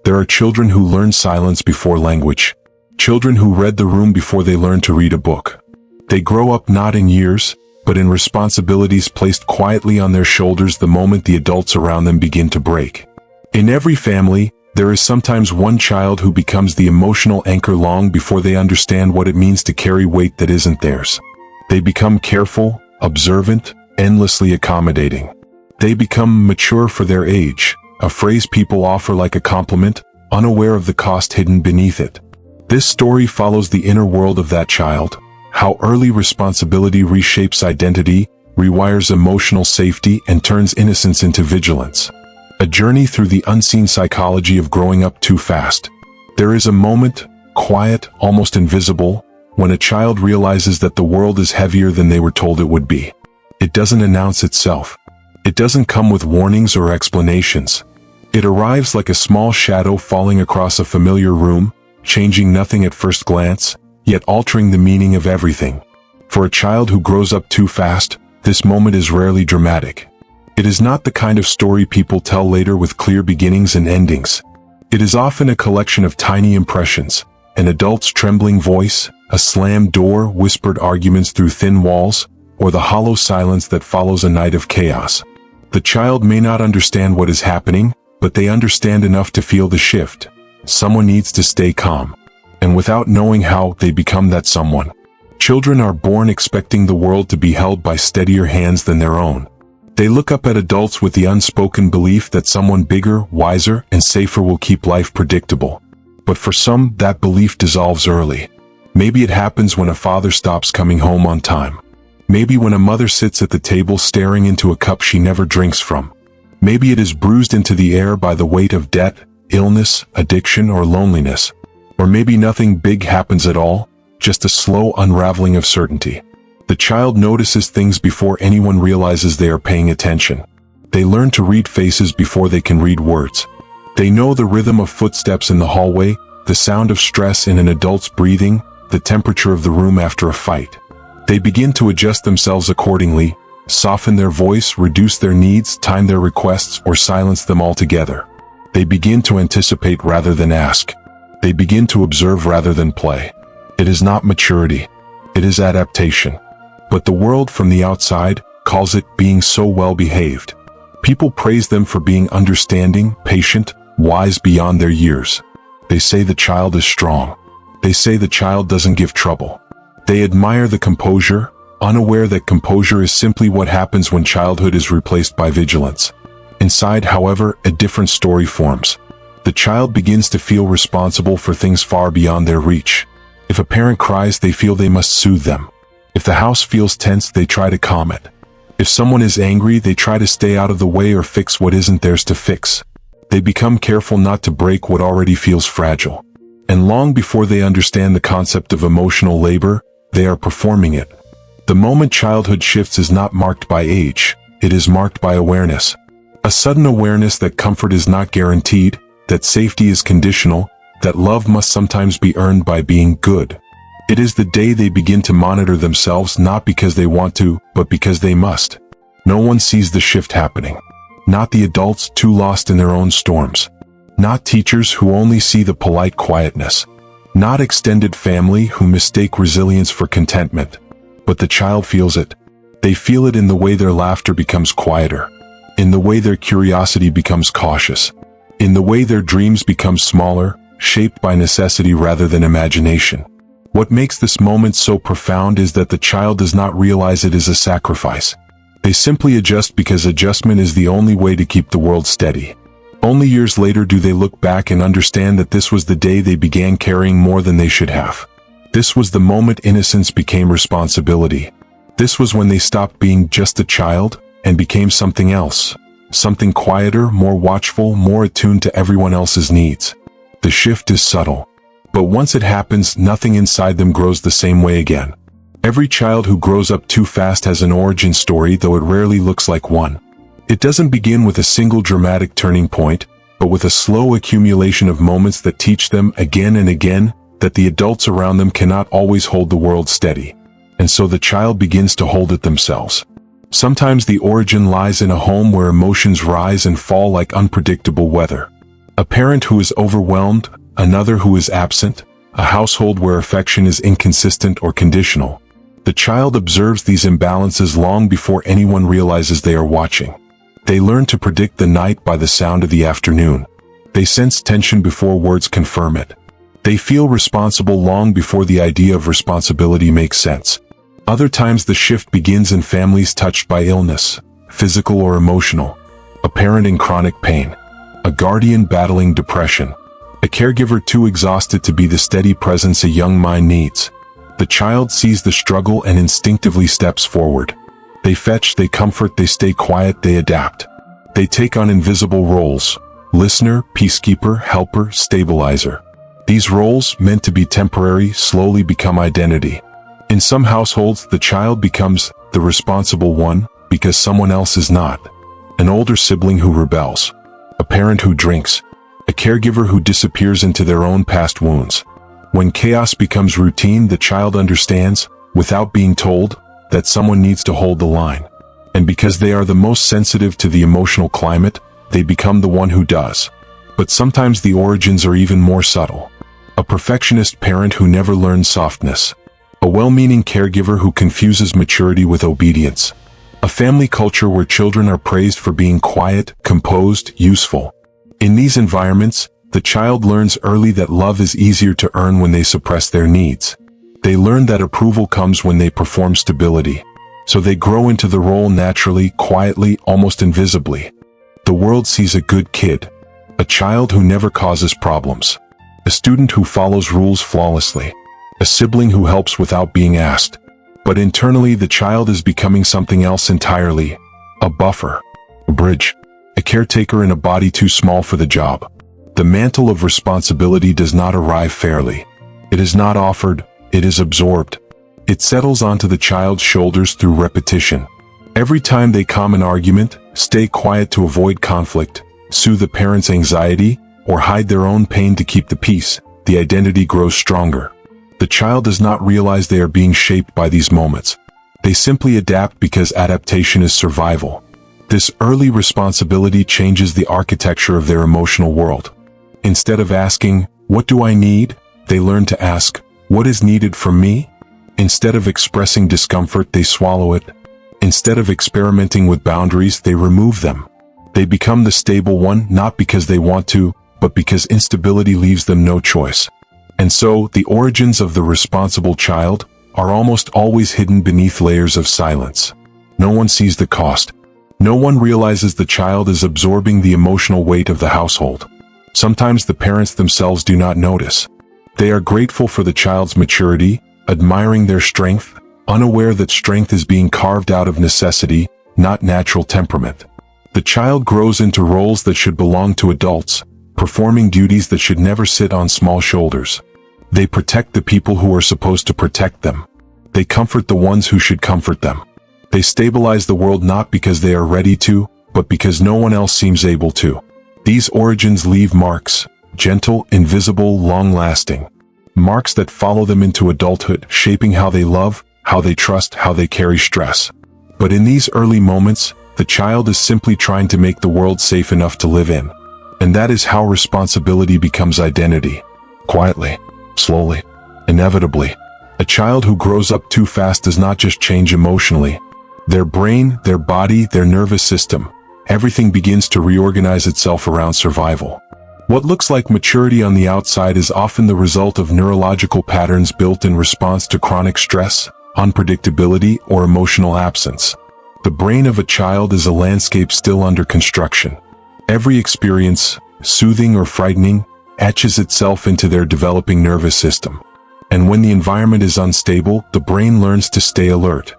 There are children who learn silence before language. Children who read the room before they learn to read a book. They grow up not in years, but in responsibilities placed quietly on their shoulders the moment the adults around them begin to break. In every family, there is sometimes one child who becomes the emotional anchor long before they understand what it means to carry weight that isn't theirs. They become careful, observant, endlessly accommodating. They become mature for their age, a phrase people offer like a compliment, unaware of the cost hidden beneath it. This story follows the inner world of that child, how early responsibility reshapes identity, rewires emotional safety, and turns innocence into vigilance. A journey through the unseen psychology of growing up too fast. There is a moment, quiet, almost invisible, when a child realizes that the world is heavier than they were told it would be. It doesn't announce itself. It doesn't come with warnings or explanations. It arrives like a small shadow falling across a familiar room, changing nothing at first glance, yet altering the meaning of everything. For a child who grows up too fast, this moment is rarely dramatic. It is not the kind of story people tell later with clear beginnings and endings. It is often a collection of tiny impressions, an adult's trembling voice, a slammed door, whispered arguments through thin walls, or the hollow silence that follows a night of chaos. The child may not understand what is happening, but they understand enough to feel the shift. Someone needs to stay calm. And without knowing how, they become that someone. Children are born expecting the world to be held by steadier hands than their own. They look up at adults with the unspoken belief that someone bigger, wiser, and safer will keep life predictable. But for some, that belief dissolves early. Maybe it happens when a father stops coming home on time. Maybe when a mother sits at the table staring into a cup she never drinks from. Maybe it is bruised into the air by the weight of debt, illness, addiction, or loneliness. Or maybe nothing big happens at all, just a slow unraveling of certainty. The child notices things before anyone realizes they are paying attention. They learn to read faces before they can read words. They know the rhythm of footsteps in the hallway, the sound of stress in an adult's breathing, the temperature of the room after a fight. They begin to adjust themselves accordingly, soften their voice, reduce their needs, time their requests, or silence them altogether. They begin to anticipate rather than ask. They begin to observe rather than play. It is not maturity. It is adaptation. But the world from the outside calls it being so well behaved. People praise them for being understanding, patient, wise beyond their years. They say the child is strong. They say the child doesn't give trouble. They admire the composure, unaware that composure is simply what happens when childhood is replaced by vigilance. Inside, however, a different story forms. The child begins to feel responsible for things far beyond their reach. If a parent cries, they feel they must soothe them. If the house feels tense, they try to calm it. If someone is angry, they try to stay out of the way or fix what isn't theirs to fix. They become careful not to break what already feels fragile. And long before they understand the concept of emotional labor, they are performing it. The moment childhood shifts is not marked by age, it is marked by awareness. A sudden awareness that comfort is not guaranteed, that safety is conditional, that love must sometimes be earned by being good. It is the day they begin to monitor themselves not because they want to, but because they must. No one sees the shift happening. Not the adults too lost in their own storms. Not teachers who only see the polite quietness. Not extended family who mistake resilience for contentment. But the child feels it. They feel it in the way their laughter becomes quieter. In the way their curiosity becomes cautious. In the way their dreams become smaller, shaped by necessity rather than imagination. What makes this moment so profound is that the child does not realize it is a sacrifice. They simply adjust because adjustment is the only way to keep the world steady. Only years later do they look back and understand that this was the day they began carrying more than they should have. This was the moment innocence became responsibility. This was when they stopped being just a child and became something else. Something quieter, more watchful, more attuned to everyone else's needs. The shift is subtle. But once it happens, nothing inside them grows the same way again. Every child who grows up too fast has an origin story, though it rarely looks like one. It doesn't begin with a single dramatic turning point, but with a slow accumulation of moments that teach them again and again that the adults around them cannot always hold the world steady. And so the child begins to hold it themselves. Sometimes the origin lies in a home where emotions rise and fall like unpredictable weather. A parent who is overwhelmed, another who is absent, a household where affection is inconsistent or conditional. The child observes these imbalances long before anyone realizes they are watching. They learn to predict the night by the sound of the afternoon. They sense tension before words confirm it. They feel responsible long before the idea of responsibility makes sense. Other times the shift begins in families touched by illness, physical or emotional. A parent in chronic pain. A guardian battling depression. A caregiver too exhausted to be the steady presence a young mind needs. The child sees the struggle and instinctively steps forward. They fetch, they comfort, they stay quiet, they adapt. They take on invisible roles: listener, peacekeeper, helper, stabilizer. These roles, meant to be temporary, slowly become identity. In some households, the child becomes the responsible one because someone else is not. An older sibling who rebels. A parent who drinks. A caregiver who disappears into their own past wounds. When chaos becomes routine, the child understands, without being told, that someone needs to hold the line. And because they are the most sensitive to the emotional climate, they become the one who does. But sometimes the origins are even more subtle. A perfectionist parent who never learns softness. A well-meaning caregiver who confuses maturity with obedience. A family culture where children are praised for being quiet, composed, useful. In these environments, the child learns early that love is easier to earn when they suppress their needs. They learn that approval comes when they perform stability. So they grow into the role naturally, quietly, almost invisibly. The world sees a good kid. A child who never causes problems. A student who follows rules flawlessly. A sibling who helps without being asked. But internally the child is becoming something else entirely. A buffer. A bridge. A caretaker in a body too small for the job. The mantle of responsibility does not arrive fairly. It is not offered, it is absorbed. It settles onto the child's shoulders through repetition. Every time they calm an argument, stay quiet to avoid conflict, soothe the parent's anxiety, or hide their own pain to keep the peace, the identity grows stronger. The child does not realize they are being shaped by these moments. They simply adapt because adaptation is survival. This early responsibility changes the architecture of their emotional world. Instead of asking, "What do I need?" they learn to ask, "What is needed from me?" Instead of expressing discomfort, they swallow it. Instead of experimenting with boundaries, they remove them. They become the stable one, not because they want to, but because instability leaves them no choice. And so, the origins of the responsible child are almost always hidden beneath layers of silence. No one sees the cost. No one realizes the child is absorbing the emotional weight of the household. Sometimes the parents themselves do not notice. They are grateful for the child's maturity, admiring their strength, unaware that strength is being carved out of necessity, not natural temperament. The child grows into roles that should belong to adults, performing duties that should never sit on small shoulders. They protect the people who are supposed to protect them. They comfort the ones who should comfort them. They stabilize the world not because they are ready to, but because no one else seems able to. These origins leave marks, gentle, invisible, long-lasting. Marks that follow them into adulthood, shaping how they love, how they trust, how they carry stress. But in these early moments, the child is simply trying to make the world safe enough to live in. And that is how responsibility becomes identity. Quietly, slowly, inevitably. A child who grows up too fast does not just change emotionally. Their brain, their body, their nervous system, everything begins to reorganize itself around survival. What looks like maturity on the outside is often the result of neurological patterns built in response to chronic stress, unpredictability, or emotional absence. The brain of a child is a landscape still under construction. Every experience, soothing or frightening, etches itself into their developing nervous system. And when the environment is unstable, the brain learns to stay alert.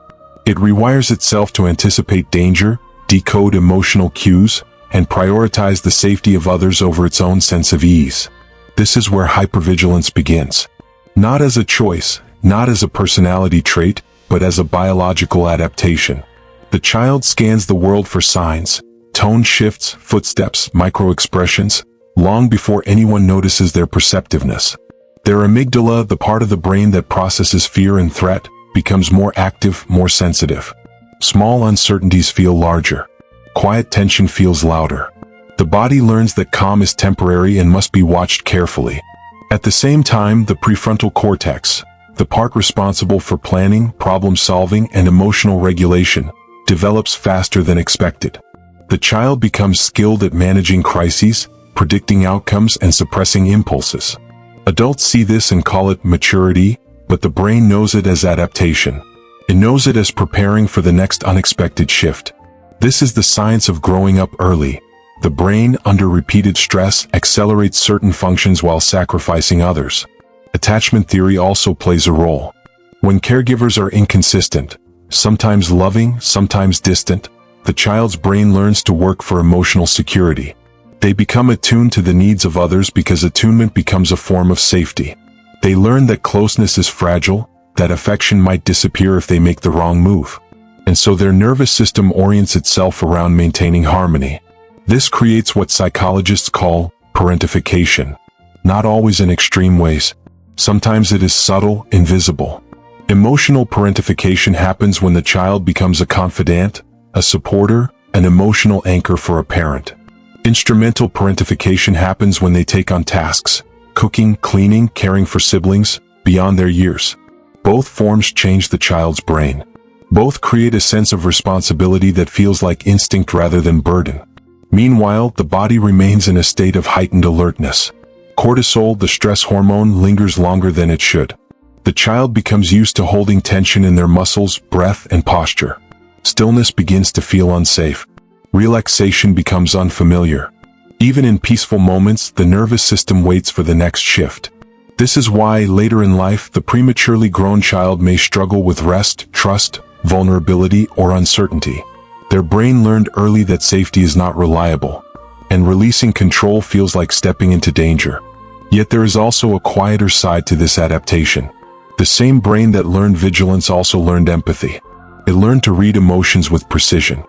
It rewires itself to anticipate danger, decode emotional cues, and prioritize the safety of others over its own sense of ease. This is where hypervigilance begins. Not as a choice, not as a personality trait, but as a biological adaptation. The child scans the world for signs, tone shifts, footsteps, micro-expressions, long before anyone notices their perceptiveness. Their amygdala, the part of the brain that processes fear and threat, becomes more active, more sensitive. Small uncertainties feel larger. Quiet tension feels louder. The body learns that calm is temporary and must be watched carefully. At the same time, the prefrontal cortex, the part responsible for planning, problem-solving, and emotional regulation, develops faster than expected. The child becomes skilled at managing crises, predicting outcomes, and suppressing impulses. Adults see this and call it maturity, but the brain knows it as adaptation. It knows it as preparing for the next unexpected shift. This is the science of growing up early. The brain, under repeated stress, accelerates certain functions while sacrificing others. Attachment theory also plays a role. When caregivers are inconsistent, sometimes loving, sometimes distant, the child's brain learns to work for emotional security. They become attuned to the needs of others because attunement becomes a form of safety. They learn that closeness is fragile, that affection might disappear if they make the wrong move. And so their nervous system orients itself around maintaining harmony. This creates what psychologists call parentification. Not always in extreme ways. Sometimes it is subtle, invisible. Emotional parentification happens when the child becomes a confidant, a supporter, an emotional anchor for a parent. Instrumental parentification happens when they take on tasks, cooking, cleaning, caring for siblings, beyond their years. Both forms change the child's brain. Both create a sense of responsibility that feels like instinct rather than burden. Meanwhile, the body remains in a state of heightened alertness. Cortisol, the stress hormone, lingers longer than it should. The child becomes used to holding tension in their muscles, breath, and posture. Stillness begins to feel unsafe. Relaxation becomes unfamiliar. Even in peaceful moments, the nervous system waits for the next shift. This is why, later in life, the prematurely grown child may struggle with rest, trust, vulnerability, or uncertainty. Their brain learned early that safety is not reliable, and releasing control feels like stepping into danger. Yet there is also a quieter side to this adaptation. The same brain that learned vigilance also learned empathy. It learned to read emotions with precision.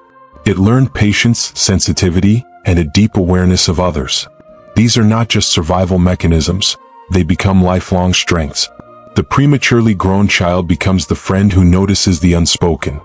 It learned patience, sensitivity, and a deep awareness of others. These are not just survival mechanisms, they become lifelong strengths. The prematurely grown child becomes the friend who notices the unspoken,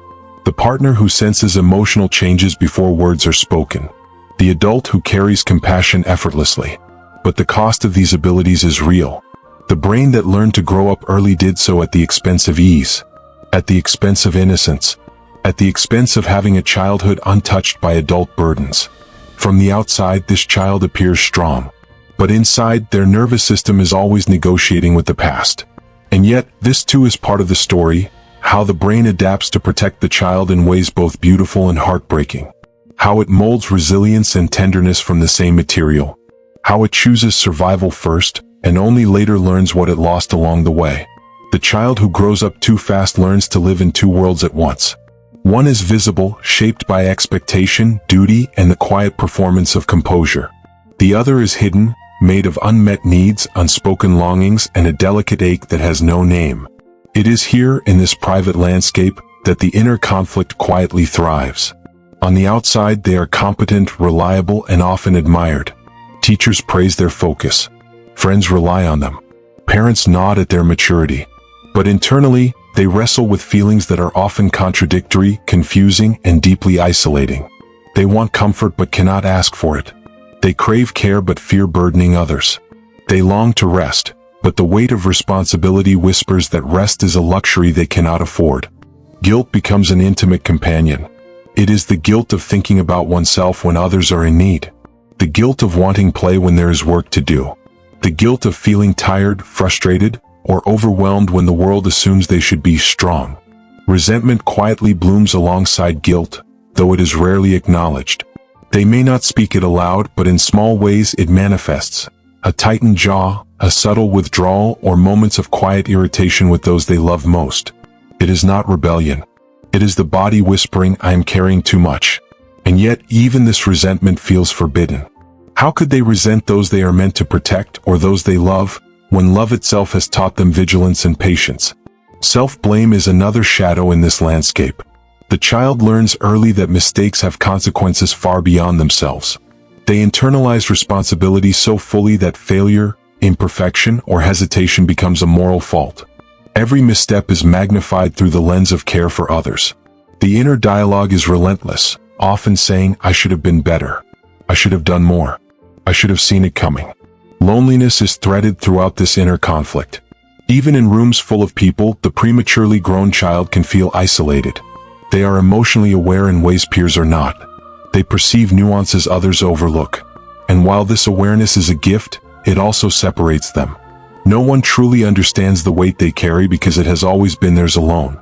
the partner who senses emotional changes before words are spoken, the adult who carries compassion effortlessly. But the cost of these abilities is real. The brain that learned to grow up early did so at the expense of ease, at the expense of innocence, at the expense of having a childhood untouched by adult burdens. From the outside, this child appears strong, but inside, their nervous system is always negotiating with the past. And yet, this too is part of the story, how the brain adapts to protect the child in ways both beautiful and heartbreaking. How it molds resilience and tenderness from the same material. How it chooses survival first, and only later learns what it lost along the way. The child who grows up too fast learns to live in two worlds at once. One is visible, shaped by expectation, duty, and the quiet performance of composure. The other is hidden, made of unmet needs, unspoken longings, and a delicate ache that has no name. It is here, in this private landscape, that the inner conflict quietly thrives. On the outside, they are competent, reliable, and often admired. Teachers praise their focus. Friends rely on them. Parents nod at their maturity. But internally, they wrestle with feelings that are often contradictory, confusing, and deeply isolating. They want comfort but cannot ask for it. They crave care but fear burdening others. They long to rest, but the weight of responsibility whispers that rest is a luxury they cannot afford. Guilt becomes an intimate companion. It is the guilt of thinking about oneself when others are in need. The guilt of wanting play when there is work to do. The guilt of feeling tired, frustrated, or overwhelmed when the world assumes they should be strong. Resentment quietly blooms alongside guilt, though it is rarely acknowledged. They may not speak it aloud, but in small ways it manifests. A tightened jaw, a subtle withdrawal, or moments of quiet irritation with those they love most. It is not rebellion. It is the body whispering, "I am carrying too much." And yet, even this resentment feels forbidden. How could they resent those they are meant to protect, or those they love, when love itself has taught them vigilance and patience? Self-blame is another shadow in this landscape. The child learns early that mistakes have consequences far beyond themselves. They internalize responsibility so fully that failure, imperfection, or hesitation becomes a moral fault. Every misstep is magnified through the lens of care for others. The inner dialogue is relentless, often saying, "I should have been better. I should have done more. I should have seen it coming." Loneliness is threaded throughout this inner conflict. Even in rooms full of people, the prematurely grown child can feel isolated. They are emotionally aware in ways peers are not. They perceive nuances others overlook. And while this awareness is a gift, it also separates them. No one truly understands the weight they carry because it has always been theirs alone.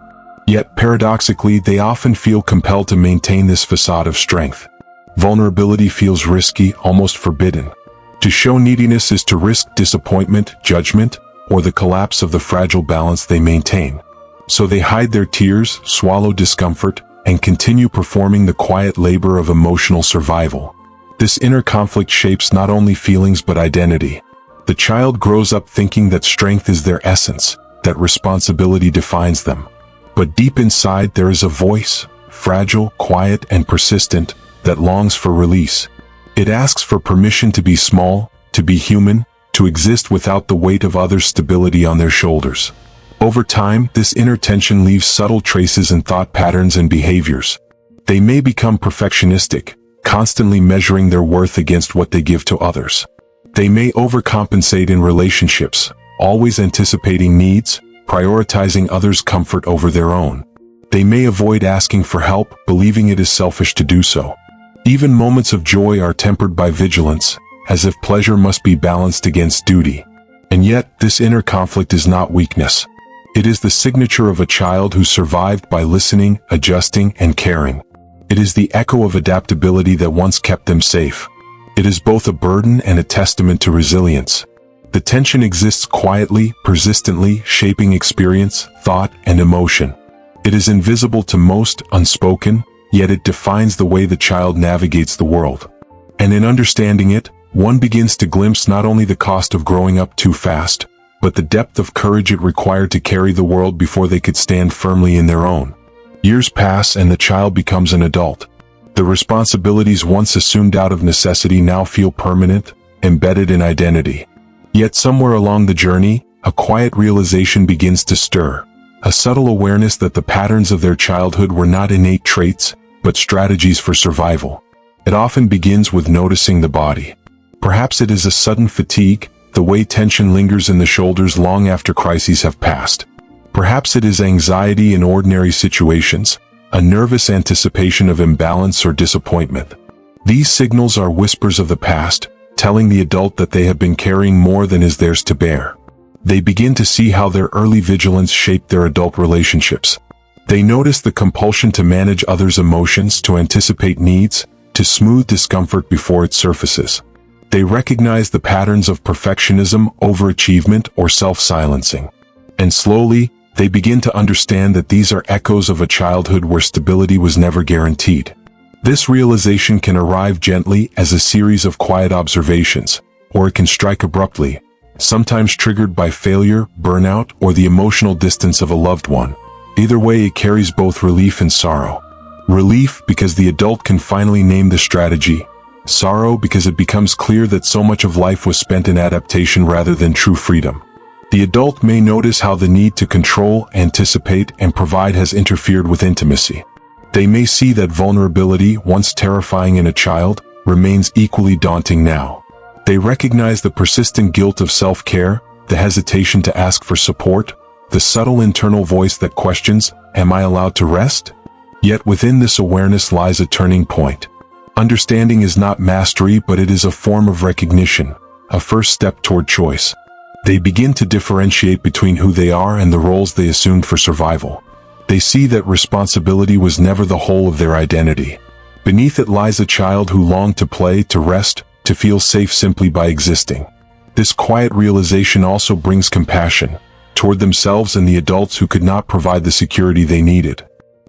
Yet, paradoxically, they often feel compelled to maintain this facade of strength. Vulnerability feels risky, almost forbidden. To show neediness is to risk disappointment, judgment, or the collapse of the fragile balance they maintain. So they hide their tears, swallow discomfort, and continue performing the quiet labor of emotional survival. This inner conflict shapes not only feelings but identity. The child grows up thinking that strength is their essence, that responsibility defines them. But deep inside there is a voice, fragile, quiet, and persistent, that longs for release. It asks for permission to be small, to be human, to exist without the weight of others' stability on their shoulders. Over time, this inner tension leaves subtle traces in thought patterns and behaviors. They may become perfectionistic, constantly measuring their worth against what they give to others. They may overcompensate in relationships, always anticipating needs, prioritizing others' comfort over their own. They may avoid asking for help, believing it is selfish to do so. Even moments of joy are tempered by vigilance, as if pleasure must be balanced against duty. And yet, this inner conflict is not weakness. It is the signature of a child who survived by listening, adjusting, and caring. It is the echo of adaptability that once kept them safe. It is both a burden and a testament to resilience. The tension exists quietly, persistently, shaping experience, thought, and emotion. It is invisible to most, unspoken, yet it defines the way the child navigates the world. And in understanding it, one begins to glimpse not only the cost of growing up too fast, but the depth of courage it required to carry the world before they could stand firmly in their own. Years pass and the child becomes an adult. The responsibilities once assumed out of necessity now feel permanent, embedded in identity. Yet somewhere along the journey, a quiet realization begins to stir, a subtle awareness that the patterns of their childhood were not innate traits, but strategies for survival. It often begins with noticing the body. Perhaps it is a sudden fatigue, the way tension lingers in the shoulders long after crises have passed. Perhaps it is anxiety in ordinary situations, a nervous anticipation of imbalance or disappointment. These signals are whispers of the past, telling the adult that they have been carrying more than is theirs to bear. They begin to see how their early vigilance shaped their adult relationships. They notice the compulsion to manage others' emotions, to anticipate needs, to smooth discomfort before it surfaces. They recognize the patterns of perfectionism, overachievement, or self-silencing. And slowly, they begin to understand that these are echoes of a childhood where stability was never guaranteed. This realization can arrive gently as a series of quiet observations, or it can strike abruptly, sometimes triggered by failure, burnout, or the emotional distance of a loved one. Either way, it carries both relief and sorrow. Relief because the adult can finally name the strategy. Sorrow because it becomes clear that so much of life was spent in adaptation rather than true freedom. The adult may notice how the need to control, anticipate, and provide has interfered with intimacy. They may see that vulnerability, once terrifying in a child, remains equally daunting now. They recognize the persistent guilt of self-care, the hesitation to ask for support, the subtle internal voice that questions, "Am I allowed to rest?" Yet within this awareness lies a turning point. Understanding is not mastery, but it is a form of recognition, a first step toward choice. They begin to differentiate between who they are and the roles they assumed for survival. They see that responsibility was never the whole of their identity. Beneath it lies a child who longed to play, to rest, to feel safe simply by existing. This quiet realization also brings compassion toward themselves and the adults who could not provide the security they needed.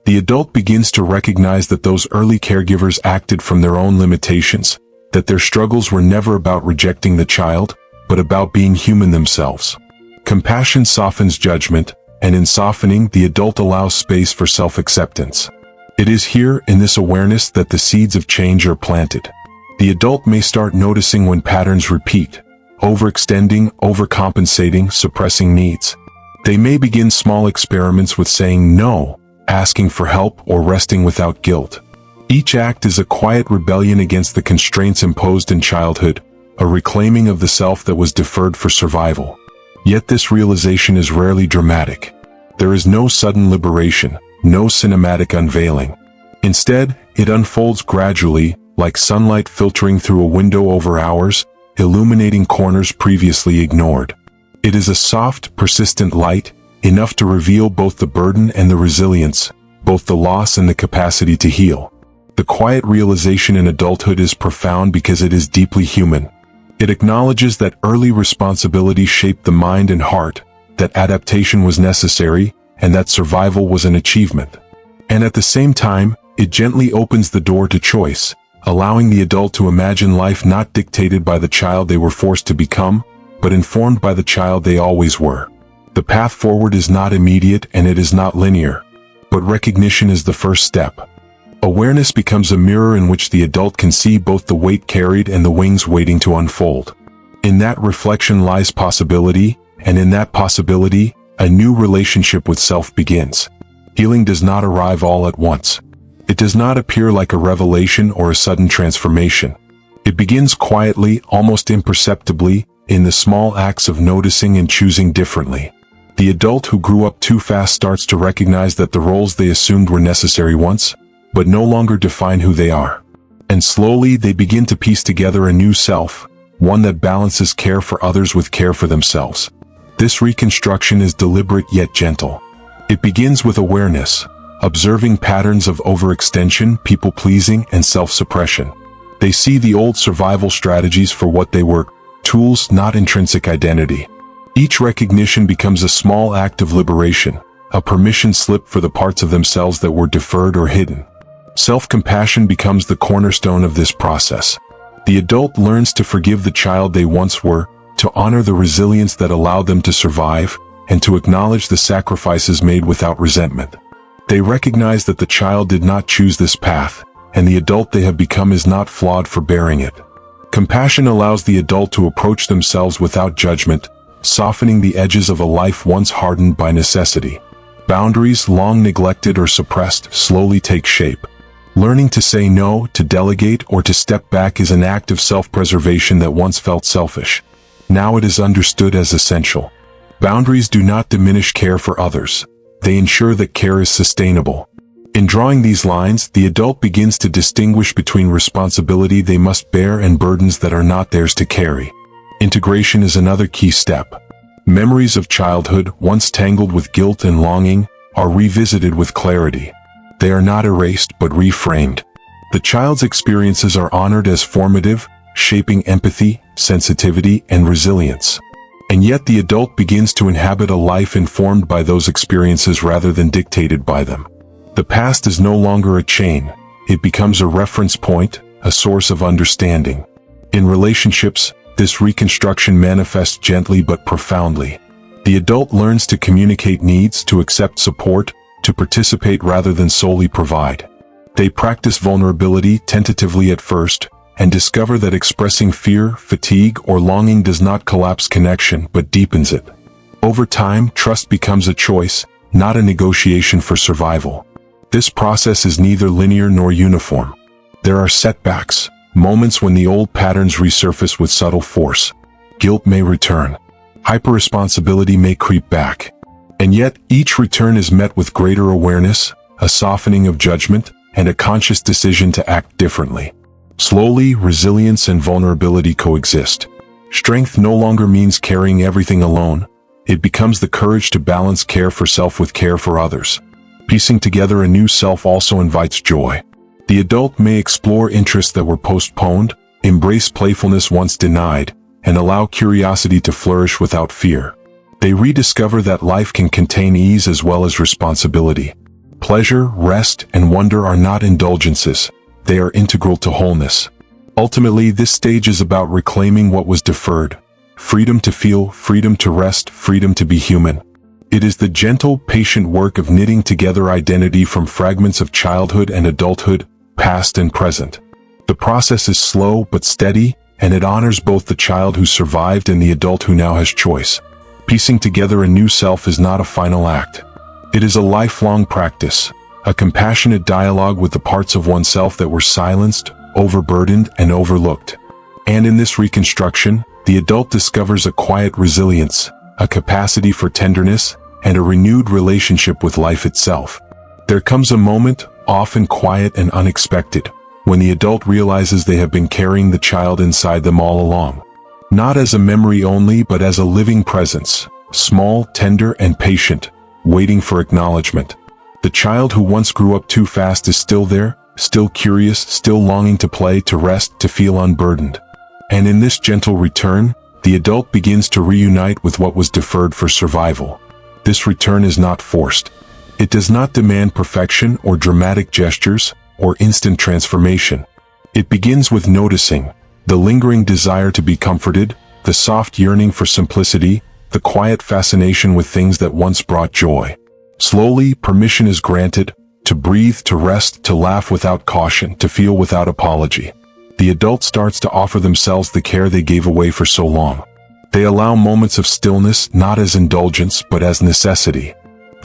The adult begins to recognize that those early caregivers acted from their own limitations, that their struggles were never about rejecting the child, but about being human themselves. Compassion softens judgment, and in softening, the adult allows space for self-acceptance. It is here, in this awareness, that the seeds of change are planted. The adult may start noticing when patterns repeat, overextending, overcompensating, suppressing needs. They may begin small experiments with saying no, asking for help, or resting without guilt. Each act is a quiet rebellion against the constraints imposed in childhood, a reclaiming of the self that was deferred for survival. Yet this realization is rarely dramatic. There is no sudden liberation, no cinematic unveiling. Instead, it unfolds gradually, like sunlight filtering through a window over hours, illuminating corners previously ignored. It is a soft, persistent light, enough to reveal both the burden and the resilience, both the loss and the capacity to heal. The quiet realization in adulthood is profound because it is deeply human. It acknowledges that early responsibility shaped the mind and heart, that adaptation was necessary, and that survival was an achievement. And at the same time, it gently opens the door to choice, allowing the adult to imagine life not dictated by the child they were forced to become, but informed by the child they always were. The path forward is not immediate and it is not linear, but recognition is the first step. Awareness becomes a mirror in which the adult can see both the weight carried and the wings waiting to unfold. In that reflection lies possibility, and in that possibility, a new relationship with self begins. Healing does not arrive all at once. It does not appear like a revelation or a sudden transformation. It begins quietly, almost imperceptibly, in the small acts of noticing and choosing differently. The adult who grew up too fast starts to recognize that the roles they assumed were necessary once, but no longer define who they are. And slowly they begin to piece together a new self, one that balances care for others with care for themselves. This reconstruction is deliberate yet gentle. It begins with awareness, observing patterns of overextension, people-pleasing, and self-suppression. They see the old survival strategies for what they were, tools, not intrinsic identity. Each recognition becomes a small act of liberation, a permission slip for the parts of themselves that were deferred or hidden. Self-compassion becomes the cornerstone of this process. The adult learns to forgive the child they once were, to honor the resilience that allowed them to survive, and to acknowledge the sacrifices made without resentment. They recognize that the child did not choose this path, and the adult they have become is not flawed for bearing it. Compassion allows the adult to approach themselves without judgment, softening the edges of a life once hardened by necessity. Boundaries, long neglected or suppressed, slowly take shape. Learning to say no, to delegate, or to step back is an act of self-preservation that once felt selfish. Now it is understood as essential. Boundaries do not diminish care for others. They ensure that care is sustainable. In drawing these lines, the adult begins to distinguish between responsibility they must bear and burdens that are not theirs to carry. Integration is another key step. Memories of childhood, once tangled with guilt and longing, are revisited with clarity. They are not erased but reframed. The child's experiences are honored as formative, shaping empathy, sensitivity, and resilience. And yet the adult begins to inhabit a life informed by those experiences rather than dictated by them. The past is no longer a chain. It becomes a reference point, a source of understanding. In relationships, this reconstruction manifests gently but profoundly. The adult learns to communicate needs, to accept support, to participate rather than solely provide. They practice vulnerability tentatively at first, and discover that expressing fear, fatigue, or longing does not collapse connection but deepens it. Over time, trust becomes a choice, not a negotiation for survival. This process is neither linear nor uniform. There are setbacks, moments when the old patterns resurface with subtle force. Guilt may return. Hyperresponsibility may creep back. And yet, each return is met with greater awareness, a softening of judgment, and a conscious decision to act differently. Slowly, resilience and vulnerability coexist. Strength no longer means carrying everything alone. It becomes the courage to balance care for self with care for others. Piecing together a new self also invites joy. The adult may explore interests that were postponed, embrace playfulness once denied, and allow curiosity to flourish without fear. They rediscover that life can contain ease as well as responsibility. Pleasure, rest, and wonder are not indulgences. They are integral to wholeness. Ultimately, this stage is about reclaiming what was deferred. Freedom to feel, freedom to rest, freedom to be human. It is the gentle, patient work of knitting together identity from fragments of childhood and adulthood, past and present. The process is slow but steady, and it honors both the child who survived and the adult who now has choice. Piecing together a new self is not a final act. It is a lifelong practice, a compassionate dialogue with the parts of oneself that were silenced, overburdened, and overlooked. And in this reconstruction, the adult discovers a quiet resilience, a capacity for tenderness, and a renewed relationship with life itself. There comes a moment, often quiet and unexpected, when the adult realizes they have been carrying the child inside them all along. Not as a memory only, but as a living presence, small, tender, and patient, waiting for acknowledgement. The child who once grew up too fast is still there, still curious, still longing to play, to rest, to feel unburdened. And in this gentle return, the adult begins to reunite with what was deferred for survival. This return is not forced. It does not demand perfection or dramatic gestures or instant transformation. It begins with noticing, the lingering desire to be comforted, the soft yearning for simplicity, the quiet fascination with things that once brought joy. Slowly, permission is granted, to breathe, to rest, to laugh without caution, to feel without apology. The adult starts to offer themselves the care they gave away for so long. They allow moments of stillness not as indulgence but as necessity.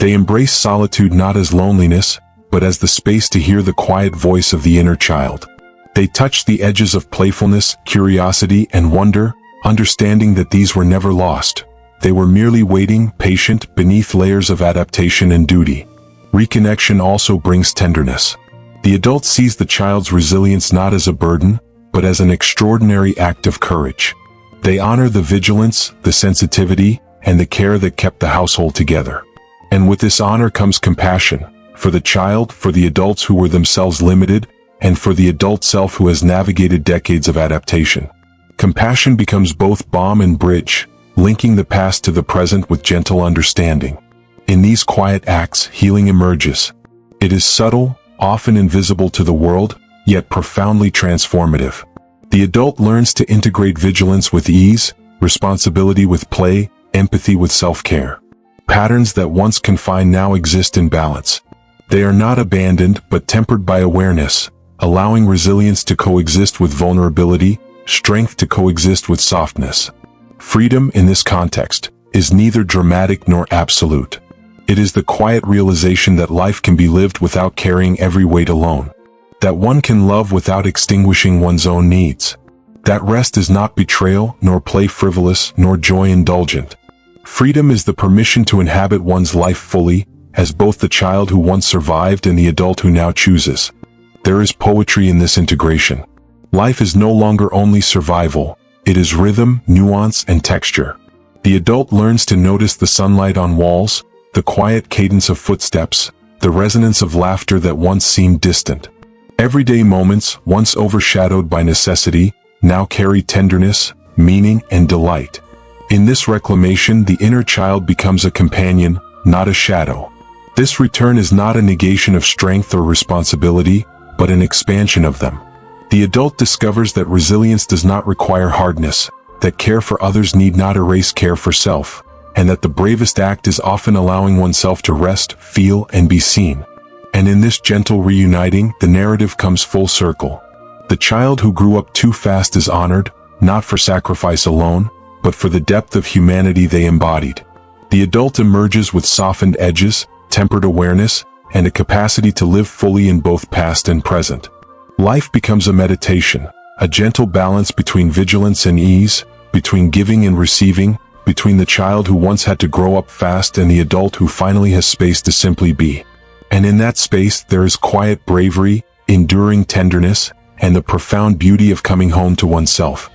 They embrace solitude not as loneliness, but as the space to hear the quiet voice of the inner child. They touch the edges of playfulness, curiosity, and wonder, understanding that these were never lost. They were merely waiting, patient, beneath layers of adaptation and duty. Reconnection also brings tenderness. The adult sees the child's resilience not as a burden, but as an extraordinary act of courage. They honor the vigilance, the sensitivity, and the care that kept the household together. And with this honor comes compassion, for the child, for the adults who were themselves limited, and for the adult self who has navigated decades of adaptation. Compassion becomes both balm and bridge, linking the past to the present with gentle understanding. In these quiet acts, healing emerges. It is subtle, often invisible to the world, yet profoundly transformative. The adult learns to integrate vigilance with ease, responsibility with play, empathy with self-care. Patterns that once confined now exist in balance. They are not abandoned but tempered by awareness, allowing resilience to coexist with vulnerability, strength to coexist with softness. Freedom, in this context, is neither dramatic nor absolute. It is the quiet realization that life can be lived without carrying every weight alone. That one can love without extinguishing one's own needs. That rest is not betrayal, nor play frivolous, nor joy indulgent. Freedom is the permission to inhabit one's life fully, as both the child who once survived and the adult who now chooses. There is poetry in this integration. Life is no longer only survival, it is rhythm, nuance, and texture. The adult learns to notice the sunlight on walls, the quiet cadence of footsteps, the resonance of laughter that once seemed distant. Everyday moments, once overshadowed by necessity, now carry tenderness, meaning, and delight. In this reclamation, the inner child becomes a companion, not a shadow. This return is not a negation of strength or responsibility, but an expansion of them. The adult discovers that resilience does not require hardness, that care for others need not erase care for self, and that the bravest act is often allowing oneself to rest, feel, and be seen. And in this gentle reuniting, the narrative comes full circle. The child who grew up too fast is honored, not for sacrifice alone, but for the depth of humanity they embodied. The adult emerges with softened edges, tempered awareness, and a capacity to live fully in both past and present. Life becomes a meditation, a gentle balance between vigilance and ease, between giving and receiving, between the child who once had to grow up fast and the adult who finally has space to simply be. And in that space there is quiet bravery, enduring tenderness, and the profound beauty of coming home to oneself.